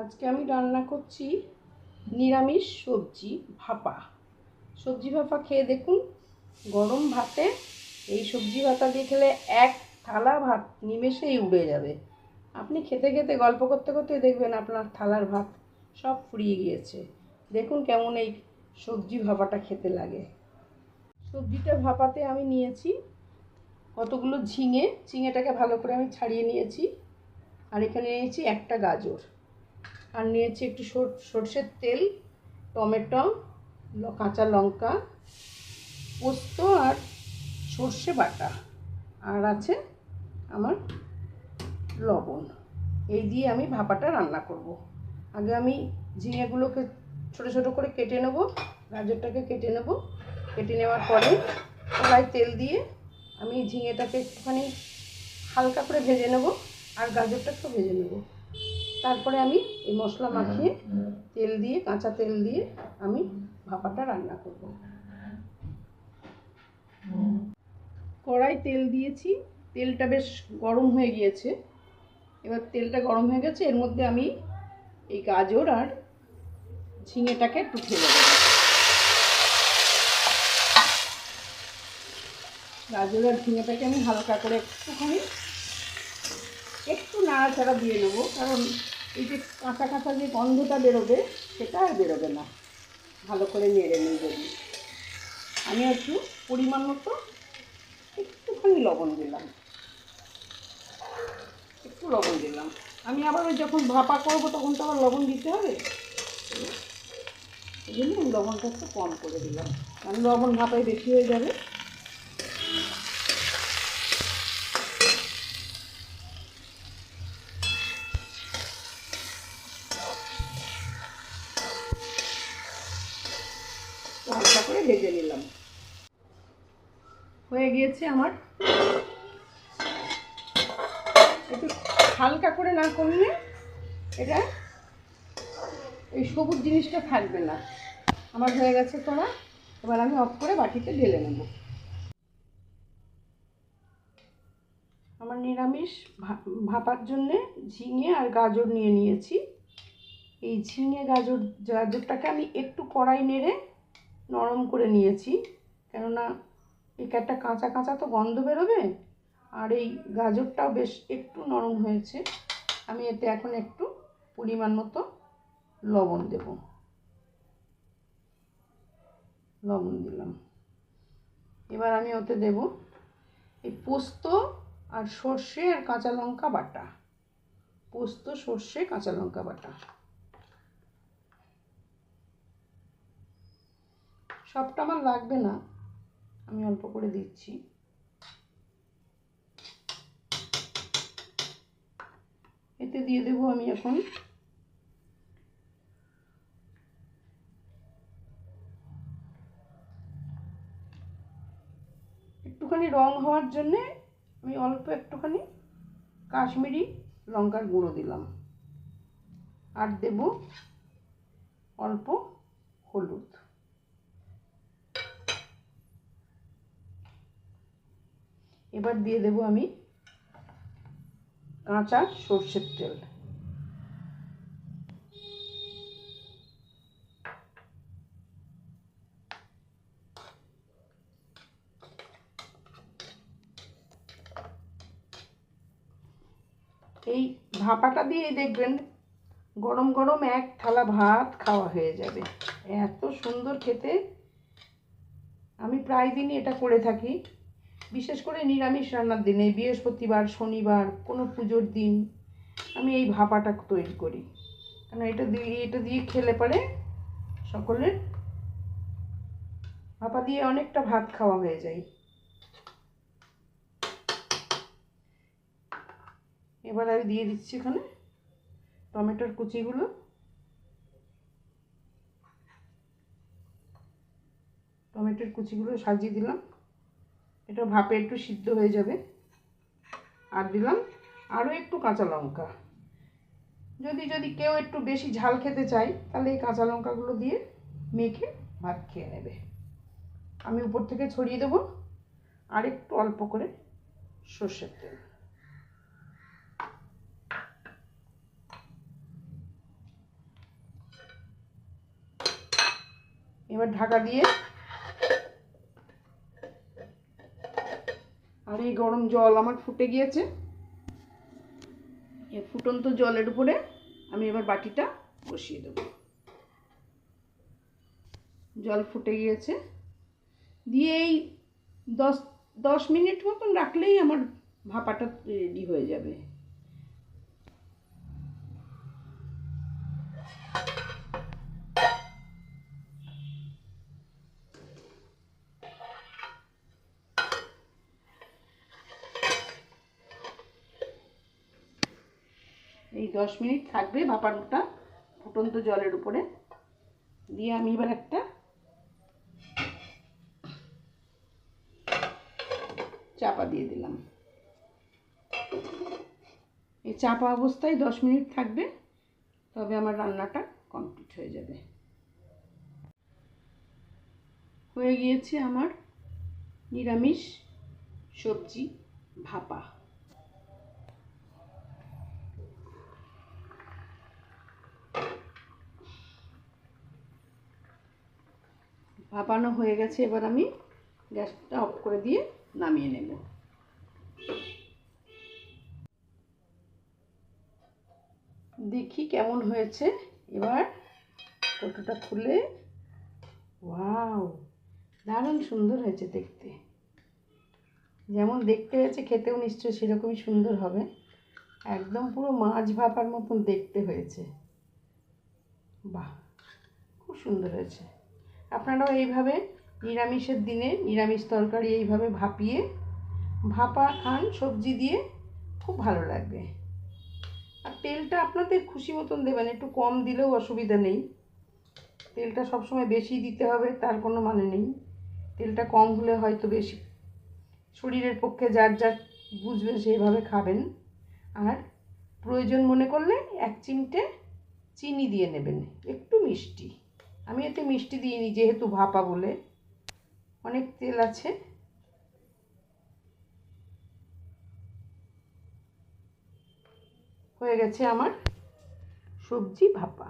আজকে আমি রান্না করছি নিরামিষ সবজি ভাপা। সবজি ভাপা খেয়ে দেখুন, গরম ভাতে এই সবজি ভাপা দিয়ে খেলে এক থালা ভাত নিমেষেই উড়ে যাবে। আপনি খেতে খেতে গল্প করতে করতে দেখবেন আপনার থালার ভাত সব ফুরিয়ে গিয়েছে। দেখুন কেমন এই সবজি ভাপাটা খেতে লাগে। সবজিটা ভাপাতে আমি নিয়েছি কতগুলো ঝিঙেটাকে ভালো করে আমি ছাড়িয়ে নিয়েছি। আর এখানে নিয়েছি একটা গাজর, আর নিয়েছি একটু সরষের তেল, টমেটো, কাঁচা লঙ্কা, পোস্ত আর সর্ষে বাটা, আর আছে আমার লবণ। এই দিয়ে আমি ভাপাটা রান্না করব। আগে আমি ঝিঙেগুলোকে ছোটো ছোটো করে কেটে নেব, গাজরটাকে কেটে নেব। কেটে নেওয়ার পরে কড়ায় তেল দিয়ে আমি ঝিঙেটাকে একটুখানি হালকা করে ভেজে নেব, আর গাজরটাকেও ভেজে নেব। তারপরে আমি এই মশলা মাখিয়ে তেল দিয়ে, কাঁচা তেল দিয়ে আমি ভাপাটা রান্না করব। কড়াই তেল দিয়েছি, তেলটা বেশ গরম হয়ে গিয়েছে। এবার তেলটা গরম হয়ে গেছে, এর মধ্যে আমি এই গাজর আর ঝিঙেটাকে একটু ঢেলে দেবো। গাজর আর ঝিঙেটাকে আমি হালকা করে একটু নাড়াচাড়া দিয়ে নেবো, কারণ এই যে কাঁচা কাঁচা যে গন্ধটা বেরোবে সেটা আর বেরোবে না। ভালো করে নেড়ে নিই। যদি আমি একটু পরিমাণ মতো একটুখানি লবণ দিলাম, আমি আবার ওই যখন ভাপা করবো তখন তো আবার লবণ দিতে হবে, এই জন্য আমি লবণটা একটু কম করে দিলাম, কারণ লবণ ভাপায় বেশি হয়ে যাবে। হালকা করে ভেজে নিলাম। হয়ে গিয়েছে আমার। একটু হালকা করে না করলে এটা এই সবুজ জিনিসটা থাকবে না। আমার হয়ে গেছে করা। এবার আমি অফ করে বাটিতে ঢেলে নেব। আমার নিরামিষ ভাপার জন্যে ঝিঙে আর গাজর নিয়ে নিয়েছি। এই গাজরটাকে আমি একটু কড়াই নেড়ে নরম করে নিয়েছি, কেননা একটা কাঁচা কাঁচা তো গন্ধ বেরোবে, আর এই গাজরটাও বেশ একটু নরম হয়েছে। আমি এতে এখন একটু পরিমাণ মতো লবণ দেব। লবণ দিলাম। এবার আমি ওতে দেব এই পোস্ত আর সর্ষে আর কাঁচা লঙ্কা বাটা। পোস্ত, সর্ষে, কাঁচা লঙ্কা বাটা সবটা আমার লাগবে না, আমি অল্প করে দিচ্ছি। এতে দিয়ে দেবো আমি এখন একটুখানি রং হওয়ার জন্যে আমি অল্প একটুখানি কাশ্মীরি লঙ্কার গুঁড়ো দিলাম, আর দেব অল্প হলুদ। এবার দিয়ে দেব আমি কাঁচা সর্ষের তেল। এই ভাপাটা দিয়ে দেখবেন গরম গরম এক থালা ভাত খাওয়া হয়ে যাবে। এত সুন্দর খেতে। আমি প্রায় দিনই এটা করে থাকি, বিশেষ করে নিরামিষ রান্নার দিনে, বৃহস্পতিবার, শনিবার, কোনো পুজোর দিন আমি এই ভাপাটা তৈরি করি। কারণ এটা দিয়ে খেলে পরে সকলের ভাপা দিয়ে অনেকটা ভাত খাওয়া হয়ে যায়। এবার আমি দিয়ে দিচ্ছি এখানে টমেটোর কুচিগুলো। টমেটোর কুচিগুলো সাজিয়ে দিলাম। এটা ভাপে একটু সিদ্ধ হয়ে যাবে। আর দিলাম আরও একটু কাঁচা লঙ্কা। যদি কেউ একটু বেশি ঝাল খেতে চায় তাহলে এই কাঁচা লঙ্কাগুলো দিয়ে মেখে ভাত খেয়ে নেবে। আমি উপর থেকে ছড়িয়ে দেবো আর একটু অল্প করে সর্ষের তেল। এবার ঢাকা দিয়ে, আর এই গরম জল আমার ফুটে গিয়েছে। এই ফুটন্ত জলের উপরে আমি এবার বাটিটা বসিয়ে দেব। জল ফুটে গিয়েছে, দিয়ে এই 10 মিনিট মতন রাখলেই আমার ভাপাটা রেডি হয়ে যাবে। এই 10 মিনিট থাকবে ভাপানোটা ফুটন্ত জলের উপরে। দিয়ে আমি এবার একটা চাপা দিয়ে দিলাম। এই চাপা অবস্থায় 10 মিনিট থাকবে, তবে আমার রান্নাটা কমপ্লিট হয়ে যাবে। হয়ে গিয়েছে আমার নিরামিষ সবজি ভাপা। ভাপানো হয়ে গেছে, এবার আমি গ্যাসটা অফ করে দিয়ে নামিয়ে নেব। দেখি কেমন হয়েছে। এবার কৌটোটা খুলে, ওয়াও, দারুণ সুন্দর হয়েছে দেখতে। যেমন দেখতে হয়েছে খেতেও নিশ্চয়ই সেরকমই সুন্দর হবে। একদম পুরো মাছ ভাপার মতন দেখতে হয়েছে। বাহ, খুব সুন্দর হয়েছে। আপনারাও এইভাবে নিরামিষের দিনে নিরামিষ তরকারি এইভাবে ভাপিয়ে ভাপা খান সবজি দিয়ে, খুব ভালো লাগবে। আর তেলটা আপনাদের খুশি মতন দেবেন, একটু কম দিলেও অসুবিধা নেই। তেলটা সবসময় বেশি দিতে হবে তার কোনো মানে নেই। তেলটা কম হলে হয়তো বেশি শরীরের পক্ষে যার যার বুঝবেন সেইভাবে খাবেন। আর প্রয়োজন মনে করলে 1 চিমটে চিনি দিয়ে নেবেন, একটু মিষ্টি। আমি এতে মিষ্টি দিইনি যেহেতু ভাপা বলে, অনেক তেল আছে। হয়ে গেছে আমার সবজি ভাপা।